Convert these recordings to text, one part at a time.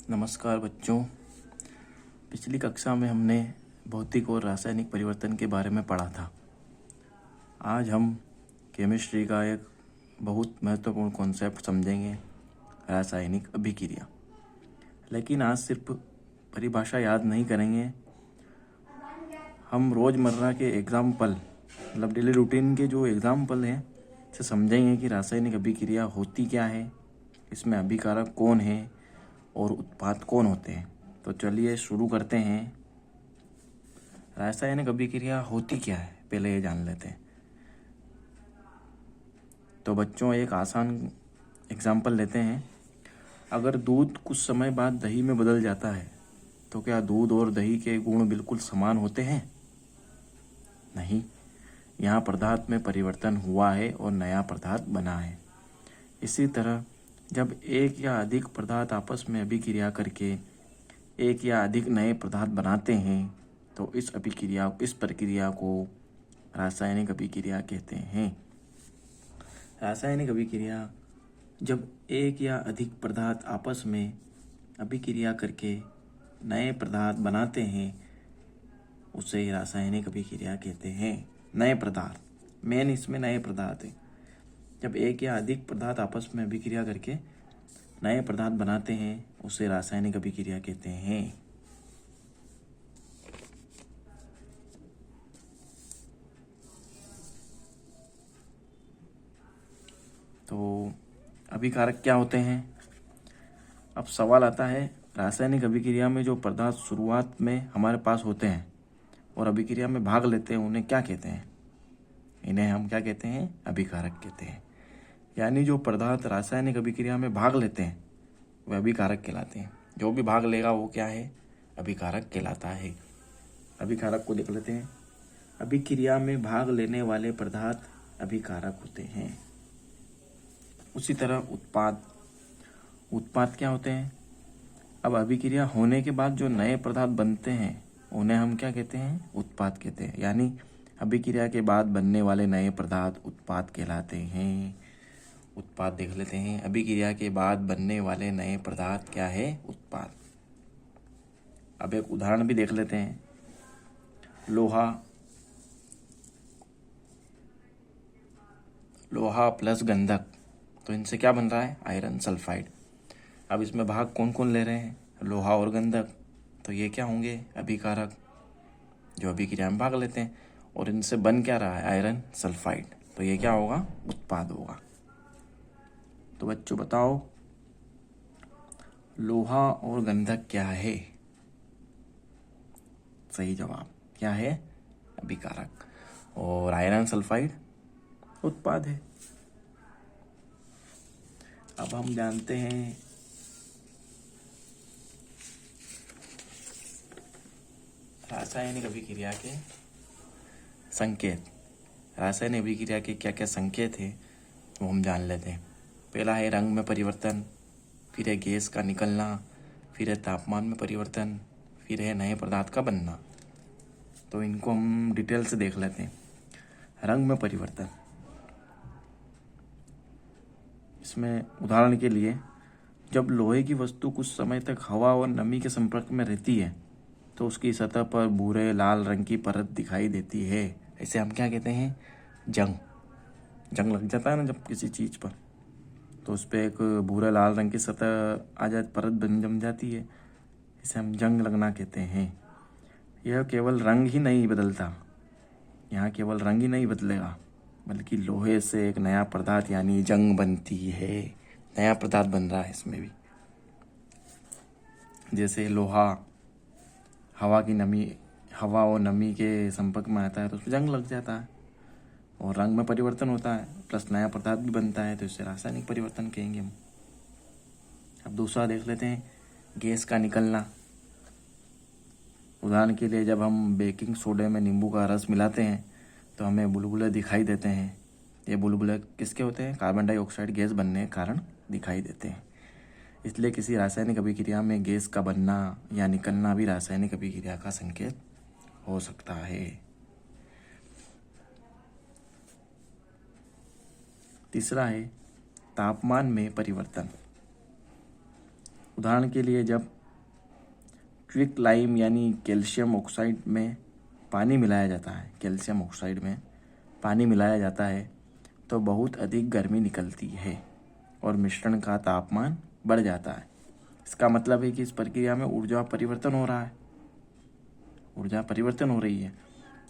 नमस्कार बच्चों। पिछली कक्षा में हमने भौतिक और रासायनिक परिवर्तन के बारे में पढ़ा था। आज हम केमिस्ट्री का एक बहुत महत्वपूर्ण कॉन्सेप्ट समझेंगे, रासायनिक अभिक्रिया। लेकिन आज सिर्फ परिभाषा याद नहीं करेंगे, हम रोज़मर्रा के एग्जाम्पल मतलब डेली रूटीन के जो एग्जाम्पल हैं से समझेंगे कि रासायनिक अभिक्रिया होती क्या है, इसमें अभिकारक कौन है और उत्पाद कौन होते हैं। तो चलिए शुरू करते हैं। रासायनिक अभिक्रिया होती क्या है, पहले ये जान लेते हैं। तो बच्चों एक आसान एग्जाम्पल लेते हैं। अगर दूध कुछ समय बाद दही में बदल जाता है तो क्या दूध और दही के गुण बिल्कुल समान होते हैं? नहीं, यहाँ पदार्थ में परिवर्तन हुआ है और नया पदार्थ बना है। इसी तरह जब एक या अधिक पदार्थ आपस में अभिक्रिया करके एक या अधिक नए पदार्थ बनाते हैं तो इस प्रक्रिया को रासायनिक अभिक्रिया कहते हैं। रासायनिक अभिक्रिया जब एक या अधिक पदार्थ आपस में अभिक्रिया करके नए पदार्थ बनाते हैं उसे रासायनिक अभिक्रिया कहते हैं। नए पदार्थ, मेन इसमें नए पदार्थ है। जब एक या अधिक पदार्थ आपस में अभिक्रिया करके नए पदार्थ बनाते हैं उसे रासायनिक अभिक्रिया कहते हैं। तो अभिकारक क्या होते हैं? अब सवाल आता है, रासायनिक अभिक्रिया में जो पदार्थ शुरुआत में हमारे पास होते हैं और अभिक्रिया में भाग लेते हैं उन्हें क्या कहते हैं? इन्हें हम क्या कहते हैं? अभिकारक कहते हैं। यानी जो पदार्थ रासायनिक अभिक्रिया में भाग लेते हैं वह अभिकारक कहलाते हैं। जो भी भाग लेगा वो क्या है? अभिकारक कहलाता है। अभिकारक को देख लेते हैं। अभिक्रिया में भाग लेने वाले पदार्थ अभिकारक होते हैं। उसी तरह उत्पाद क्या होते हैं? अब अभिक्रिया होने के बाद जो नए पदार्थ बनते हैं उन्हें हम क्या कहते हैं? उत्पाद कहते हैं। यानी अभिक्रिया के बाद बनने वाले नए पदार्थ उत्पाद कहलाते हैं। उत्पाद देख लेते हैं। अभिक्रिया के बाद बनने वाले नए पदार्थ क्या है? उत्पाद। अब एक उदाहरण भी देख लेते हैं। लोहा प्लस गंधक, तो इनसे क्या बन रहा है? Iron sulphide. अब इसमें भाग कौन कौन ले रहे हैं? लोहा और गंधक। तो ये क्या होंगे? अभिकारक, जो अभिक्रिया में भाग लेते हैं। और इनसे बन क्या रहा है? Iron sulphide. तो ये क्या होगा? उत्पाद होगा। तो बच्चों बताओ, लोहा और गंधक क्या है? सही जवाब क्या है? अभिकारक। और आयरन सल्फाइड उत्पाद है। अब हम जानते हैं रासायनिक अभिक्रिया के संकेत। रासायनिक अभिक्रिया के क्या क्या संकेत है वो हम जान लेते हैं। पहला है रंग में परिवर्तन, फिर है गैस का निकलना, फिर है तापमान में परिवर्तन, फिर है नए पदार्थ का बनना। तो इनको हम डिटेल से देख लेते हैं। रंग में परिवर्तन, इसमें उदाहरण के लिए जब लोहे की वस्तु कुछ समय तक हवा और नमी के संपर्क में रहती है तो उसकी सतह पर भूरे लाल रंग की परत दिखाई देती है। इसे हम क्या कहते हैं? जंग लग जाता है ना जब किसी चीज़ पर, तो उस पर एक भूरे लाल रंग की सतह आ जाए, परत बन जम जाती है। इसे हम जंग लगना कहते हैं। यह केवल रंग ही नहीं बदलता, यहाँ केवल रंग ही नहीं बदलेगा बल्कि लोहे से एक नया पदार्थ यानी जंग बनती है। नया पदार्थ बन रहा है इसमें भी। जैसे लोहा हवा और नमी के संपर्क में आता है तो उसमें जंग लग जाता है और रंग में परिवर्तन होता है, प्लस नया पदार्थ भी बनता है, तो इसे रासायनिक परिवर्तन कहेंगे हम। अब दूसरा देख लेते हैं, गैस का निकलना। उदाहरण के लिए जब हम बेकिंग सोडे में नींबू का रस मिलाते हैं तो हमें बुलबुले दिखाई देते हैं। ये बुलबुले किसके होते हैं? कार्बन डाइऑक्साइड गैस बनने के कारण दिखाई देते हैं। इसलिए किसी रासायनिक अभिक्रिया में गैस का बनना या निकलना भी रासायनिक अभिक्रिया का संकेत हो सकता है। तीसरा है तापमान में परिवर्तन। उदाहरण के लिए जब क्विक लाइम यानी कैल्शियम ऑक्साइड में पानी मिलाया जाता है, कैल्शियम ऑक्साइड में पानी मिलाया जाता है तो बहुत अधिक गर्मी निकलती है और मिश्रण का तापमान बढ़ जाता है। इसका मतलब है कि इस प्रक्रिया में ऊर्जा परिवर्तन हो रहा है, ऊर्जा परिवर्तन हो रही है,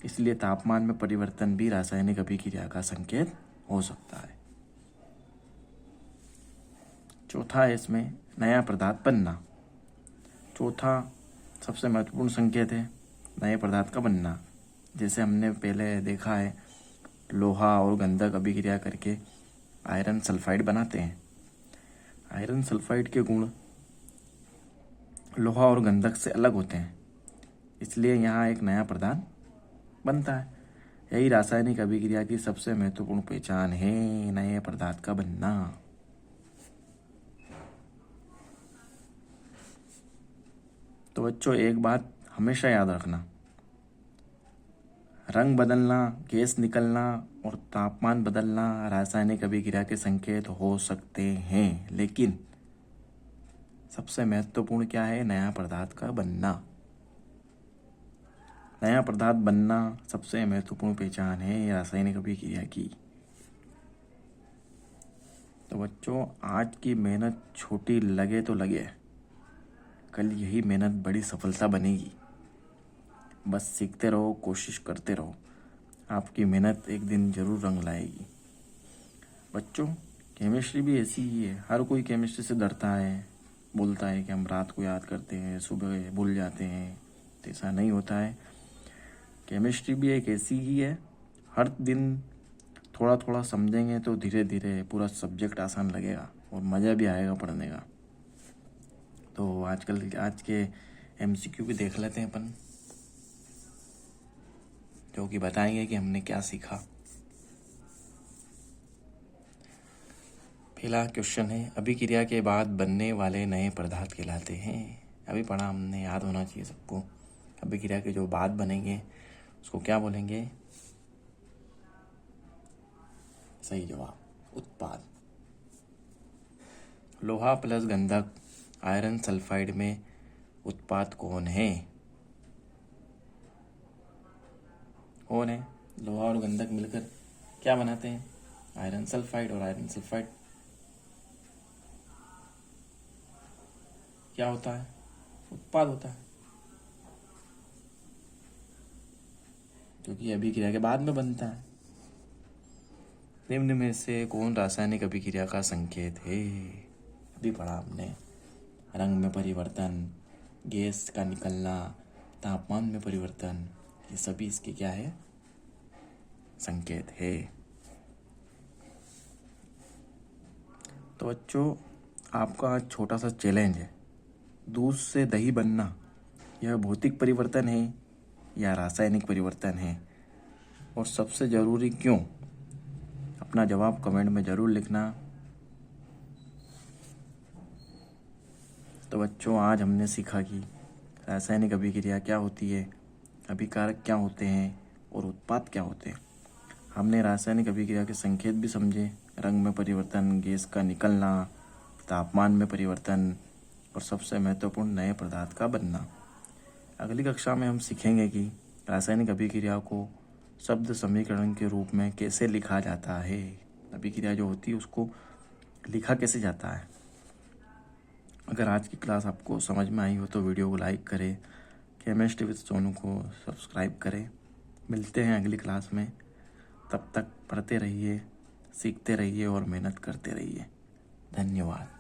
इसलिए तापमान में परिवर्तन भी रासायनिक अभिक्रिया का संकेत हो सकता है। चौथा है इसमें नया पदार्थ बनना। चौथा सबसे महत्वपूर्ण संकेत है नए पदार्थ का बनना। जैसे हमने पहले देखा है, लोहा और गंधक अभिक्रिया करके आयरन सल्फाइड बनाते हैं। आयरन सल्फाइड के गुण लोहा और गंधक से अलग होते हैं, इसलिए यहाँ एक नया पदार्थ बनता है। यही रासायनिक अभिक्रिया की सबसे महत्वपूर्ण पहचान है, नए पदार्थ का बनना। तो बच्चों एक बात हमेशा याद रखना, रंग बदलना, गैस निकलना और तापमान बदलना रासायनिक अभिक्रिया के संकेत हो सकते हैं, लेकिन सबसे महत्वपूर्ण क्या है, नया पदार्थ का बनना। नया पदार्थ बनना सबसे महत्वपूर्ण पहचान है रासायनिक अभिक्रिया की। तो बच्चों आज की मेहनत छोटी लगे तो लगे, कल यही मेहनत बड़ी सफलता बनेगी। बस सीखते रहो, कोशिश करते रहो, आपकी मेहनत एक दिन जरूर रंग लाएगी। बच्चों केमिस्ट्री भी ऐसी ही है, हर कोई केमिस्ट्री से डरता है, बोलता है कि हम रात को याद करते हैं, सुबह भूल जाते हैं। तो ऐसा नहीं होता है। केमिस्ट्री भी एक ऐसी ही है, हर दिन थोड़ा थोड़ा समझेंगे तो धीरे धीरे पूरा सब्जेक्ट आसान लगेगा और मज़ा भी आएगा पढ़ने का। तो आज के MCQ भी देख लेते हैं अपन, जो कि बताएंगे कि हमने क्या सीखा। पहला क्वेश्चन है, अभिक्रिया के बाद बनने वाले नए पदार्थ कहलाते हैं। अभी पढ़ा हमने, याद होना चाहिए सबको। अभिक्रिया के जो बाद बनेंगे उसको क्या बोलेंगे? सही जवाब, उत्पाद। लोहा प्लस गंधक आयरन सल्फाइड में उत्पाद कौन है? कौन है? लोहा और गंधक मिलकर क्या बनाते हैं? Iron sulphide. और आयरन सल्फाइड क्या होता है? उत्पाद होता है, क्योंकि अभिक्रिया के बाद में बनता है। निम्न में से कौन रासायनिक अभिक्रिया का संकेत है? अभी पढ़ा हमने, रंग में परिवर्तन, गैस का निकलना, तापमान में परिवर्तन, ये सभी इसके क्या है? संकेत है। तो बच्चों आपका छोटा सा चैलेंज है, दूध से दही बनना यह भौतिक परिवर्तन है या रासायनिक परिवर्तन है, और सबसे ज़रूरी क्यों? अपना जवाब कमेंट में ज़रूर लिखना। तो बच्चों आज हमने सीखा कि रासायनिक अभिक्रिया क्या होती है, अभिकारक क्या होते हैं और उत्पाद क्या होते हैं। हमने रासायनिक अभिक्रिया के संकेत भी समझे, रंग में परिवर्तन, गैस का निकलना, तापमान में परिवर्तन और सबसे महत्वपूर्ण नए पदार्थ का बनना। अगली कक्षा में हम सीखेंगे कि रासायनिक अभिक्रिया को शब्द समीकरण के रूप में कैसे लिखा जाता है। अभिक्रिया जो होती है उसको लिखा कैसे जाता है। अगर आज की क्लास आपको समझ में आई हो तो वीडियो को लाइक करें, केमिस्ट्री विद सोनू को सब्सक्राइब करें। मिलते हैं अगली क्लास में, तब तक पढ़ते रहिए, सीखते रहिए और मेहनत करते रहिए। धन्यवाद।